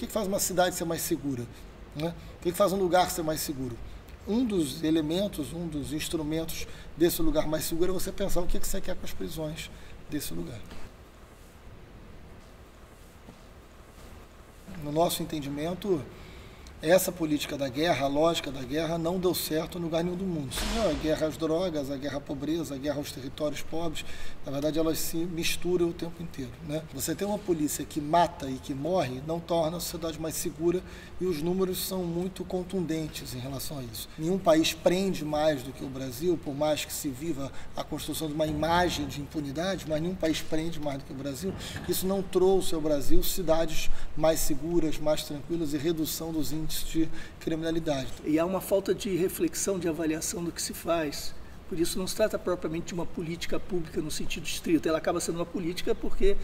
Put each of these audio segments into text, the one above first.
que faz uma cidade ser mais segura? Né? O que faz um lugar ser mais seguro? Um dos elementos, um dos instrumentos desse lugar mais seguro é você pensar o que você quer com as prisões desse lugar. No nosso entendimento, essa política da guerra, a lógica da guerra, não deu certo em lugar nenhum do mundo. A guerra às drogas, a guerra à pobreza, a guerra aos territórios pobres, na verdade elas se misturam o tempo inteiro. Né? Você ter uma polícia que mata e que morre não torna a sociedade mais segura e os números são muito contundentes em relação a isso. Nenhum país prende mais do que o Brasil, por mais que se viva a construção de uma imagem de impunidade, mas nenhum país prende mais do que o Brasil. Isso não trouxe ao Brasil cidades mais seguras, mais tranquilas e redução dos índices de criminalidade. E há uma falta de reflexão, de avaliação do que se faz. Por isso não se trata propriamente de uma política pública no sentido estrito. Ela acaba sendo uma política porque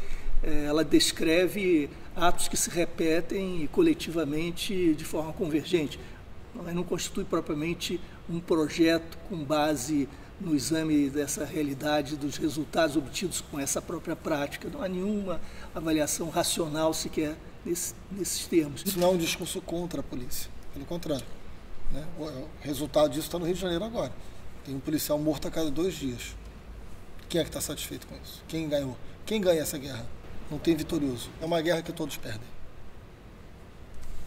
ela descreve atos que se repetem coletivamente de forma convergente. Mas não constitui propriamente um projeto com base no exame dessa realidade, dos resultados obtidos com essa própria prática. Não há nenhuma avaliação racional sequer nesses termos. Isso não é um discurso contra a polícia, pelo contrário. Né? O resultado disso está no Rio de Janeiro agora. Tem um policial morto a cada 2 dias. Quem é que está satisfeito com isso? Quem ganhou? Quem ganha essa guerra? Não tem vitorioso. É uma guerra que todos perdem.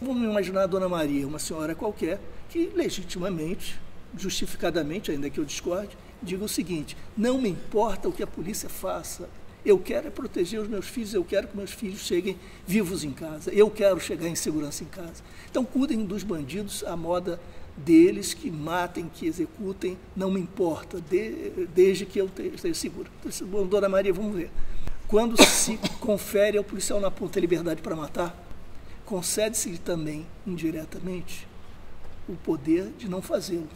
Vamos imaginar a Dona Maria, uma senhora qualquer, que legitimamente, justificadamente, ainda que eu discorde, diga o seguinte: não me importa o que a polícia faça, eu quero é proteger os meus filhos, eu quero que meus filhos cheguem vivos em casa, eu quero chegar em segurança em casa. Então cuidem dos bandidos à moda deles, que matem, que executem, não me importa, desde que eu esteja seguro. Então, Dona Maria, vamos ver. Quando se confere ao policial na ponta a liberdade para matar, concede-se-lhe também, indiretamente, o poder de não fazê-lo,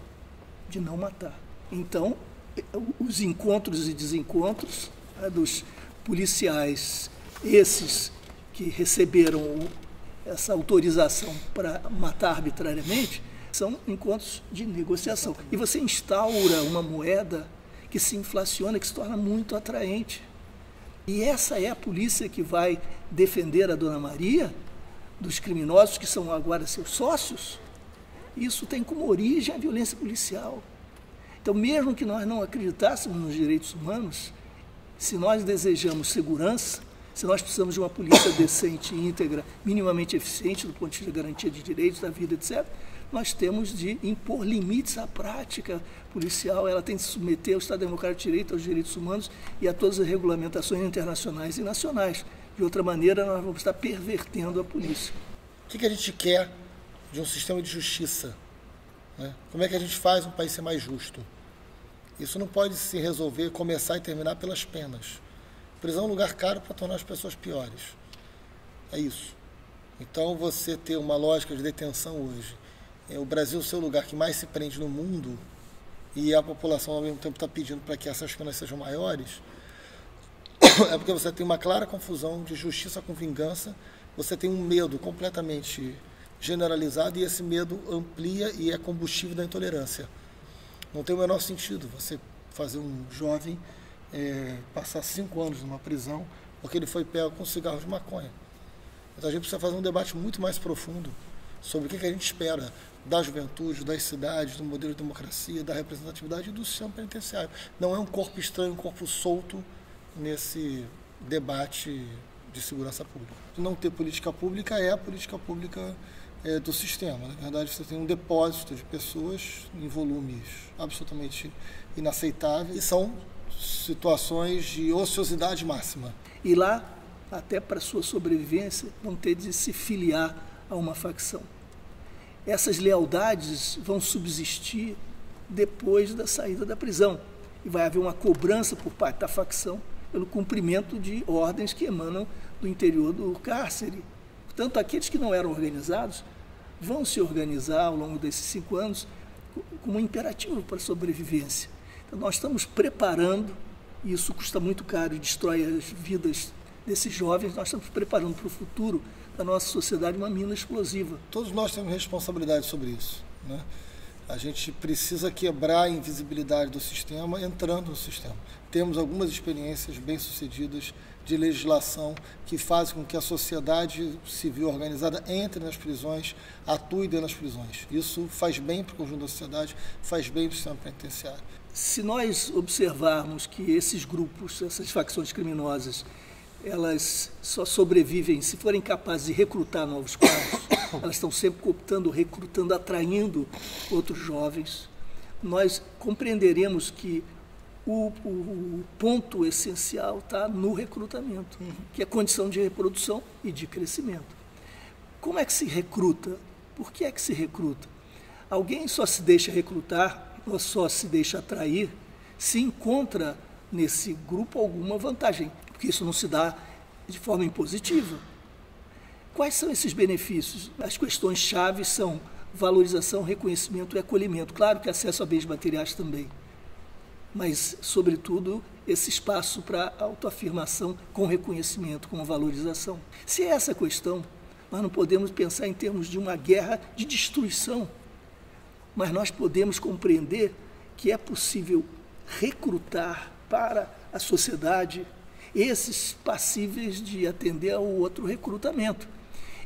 de não matar. Então, os encontros e desencontros dos policiais, esses que receberam essa autorização para matar arbitrariamente, são encontros de negociação. E você instaura uma moeda que se inflaciona, que se torna muito atraente. E essa é a polícia que vai defender a Dona Maria dos criminosos que são agora seus sócios? Isso tem como origem a violência policial. Então, mesmo que nós não acreditássemos nos direitos humanos, se nós desejamos segurança, se nós precisamos de uma polícia decente, íntegra, minimamente eficiente do ponto de vista da garantia de direitos, da vida, etc., nós temos de impor limites à prática policial. Ela tem de se submeter ao Estado Democrático de Direito, aos direitos humanos e a todas as regulamentações internacionais e nacionais. De outra maneira, nós vamos estar pervertendo a polícia. O que a gente quer de um sistema de justiça? Né? Como é que a gente faz um país ser mais justo? Isso não pode se resolver, começar e terminar pelas penas. Prisão é um lugar caro para tornar as pessoas piores. É isso. Então, você ter uma lógica de detenção hoje, o Brasil ser o lugar que mais se prende no mundo, e a população ao mesmo tempo está pedindo para que essas penas sejam maiores, é porque você tem uma clara confusão de justiça com vingança, você tem um medo completamente generalizado e esse medo amplia e é combustível da intolerância. Não tem o menor sentido você fazer um jovem passar 5 anos numa prisão porque ele foi pego com cigarro de maconha. Então a gente precisa fazer um debate muito mais profundo sobre o que a gente espera da juventude, das cidades, do modelo de democracia, da representatividade e do sistema penitenciário. Não é um corpo estranho, um corpo solto nesse debate de segurança pública. Não ter política pública é a política pública do sistema. Na verdade, você tem um depósito de pessoas em volumes absolutamente inaceitáveis e são situações de ociosidade máxima. E lá, até para sua sobrevivência, vão ter de se filiar a uma facção. Essas lealdades vão subsistir depois da saída da prisão. E vai haver uma cobrança por parte da facção pelo cumprimento de ordens que emanam do interior do cárcere. Portanto, aqueles que não eram organizados vão se organizar ao longo desses 5 anos como um imperativo para a sobrevivência. Então, nós estamos preparando, e isso custa muito caro e destrói as vidas desses jovens, nós estamos preparando para o futuro da nossa sociedade uma mina explosiva. Todos nós temos responsabilidade sobre isso, né? A gente precisa quebrar a invisibilidade do sistema entrando no sistema. Temos algumas experiências bem-sucedidas de legislação que fazem com que a sociedade civil organizada entre nas prisões, atue dentro das prisões. Isso faz bem para o conjunto da sociedade, faz bem para o sistema penitenciário. Se nós observarmos que esses grupos, essas facções criminosas, elas só sobrevivem se forem capazes de recrutar novos quadros, elas estão sempre cooptando, recrutando, atraindo outros jovens, nós compreenderemos que o ponto essencial está no recrutamento, que é condição de reprodução e de crescimento. Como é que se recruta? Por que é que se recruta? Alguém só se deixa recrutar ou só se deixa atrair se encontra nesse grupo alguma vantagem, porque isso não se dá de forma impositiva. Quais são esses benefícios? As questões-chave são valorização, reconhecimento e acolhimento. Claro que acesso a bens materiais também, mas, sobretudo, esse espaço para autoafirmação com reconhecimento, com valorização. Se é essa a questão, nós não podemos pensar em termos de uma guerra de destruição, mas nós podemos compreender que é possível recrutar para a sociedade esses passíveis de atender ao outro recrutamento.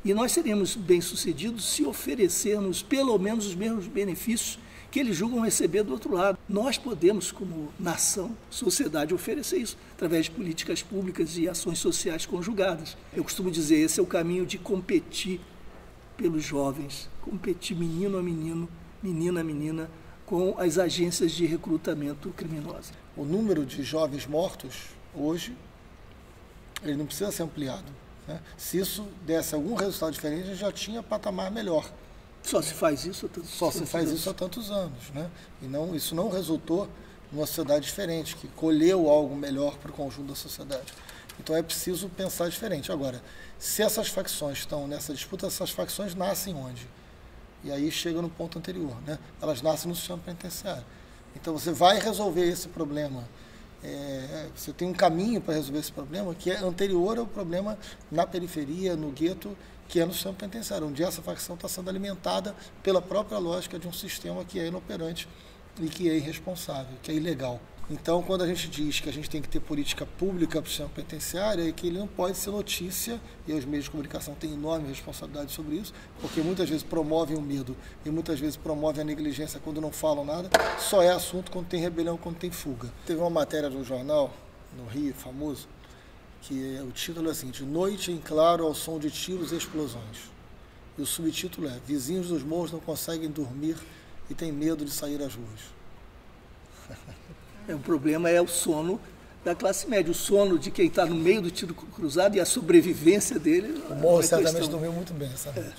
E nós seremos bem-sucedidos se oferecermos pelo menos os mesmos benefícios que eles julgam receber do outro lado. Nós podemos, como nação, sociedade, oferecer isso através de políticas públicas e ações sociais conjugadas. Eu costumo dizer, esse é o caminho de competir pelos jovens, competir menino a menino, menina a menina, com as agências de recrutamento criminosa. O número de jovens mortos, hoje, ele não precisa ser ampliado, né? Se isso desse algum resultado diferente, a gente já tinha patamar melhor. Só se faz isso há tantos anos, né? E não, isso não resultou numa sociedade diferente, que colheu algo melhor para o conjunto da sociedade. Então é preciso pensar diferente. Agora, se essas facções estão nessa disputa, essas facções nascem onde? E aí chega no ponto anterior, né? Elas nascem no sistema penitenciário. Então você vai resolver esse problema. Você tem um caminho para resolver esse problema que é anterior ao problema na periferia, no gueto, que é no sistema penitenciário, onde essa facção está sendo alimentada pela própria lógica de um sistema que é inoperante e que é irresponsável, que é ilegal. Então, quando a gente diz que a gente tem que ter política pública para o sistema penitenciário, é que ele não pode ser notícia, e os meios de comunicação têm enorme responsabilidade sobre isso, porque muitas vezes promovem o medo e muitas vezes promovem a negligência quando não falam nada, só é assunto quando tem rebelião, quando tem fuga. Teve uma matéria no jornal, no Rio, famoso, que o título é assim, de noite em claro ao som de tiros e explosões. E o subtítulo é, vizinhos dos morros não conseguem dormir e têm medo de sair às ruas. O problema é o sono da classe média, o sono de quem está no meio do tiro cruzado e a sobrevivência dele. O morro certamente dormiu muito bem essa noite.